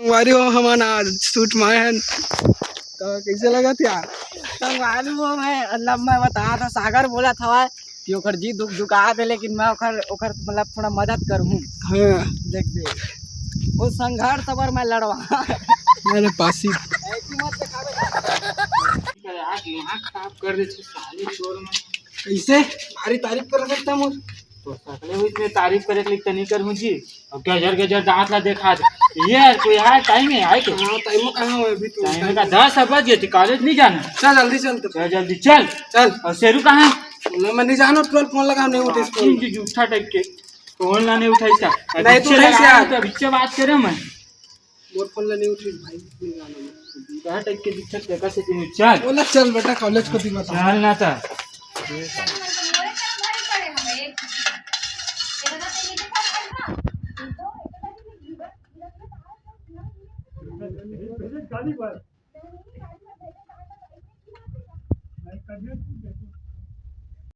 संगवारी हो हमारा सूट माए हैं तो कैसे लगा था यार? संगवारी वो मैं बता था सागर बोला था कि ओकर जी दुख दुखा दे लेकिन मैं ओकर ओकर मतलब थोड़ा मदद करूँ। हाँ देख दे वो संघर्ष सबर मैं लड़वा मेरे पासी यहाँ खराब कर दे साली छोड़ में कैसे भारी तारीफ कर सकता हूँ तो सकले हुई में तारीफ करे के लिए तनी कर हूँ जी अब गजर गजर दांत ला देखा दे ये कोई है टाइम है आए के हाँ टाइम कहाँ हो अभी तो टाइम का 10 बज गए थे कॉलेज नहीं जाना चल जल्दी चल तो चल जल्दी चल चल और शेरू कहाँ है मैं नहीं जानो 12 फोन लगा नहीं उठे स्कूल जी जूठा टाइप के फोन लाने उठाई इसका नहीं तू उठाई यार तो पीछे बात करे मैं मोर फोन ला नहीं उठी भाई नहीं जाना कहाँ टाइप के दिक्कत देखा से तीन चल बोला चल बेटा कॉलेज को दिखा चल ना था गाड़ी पर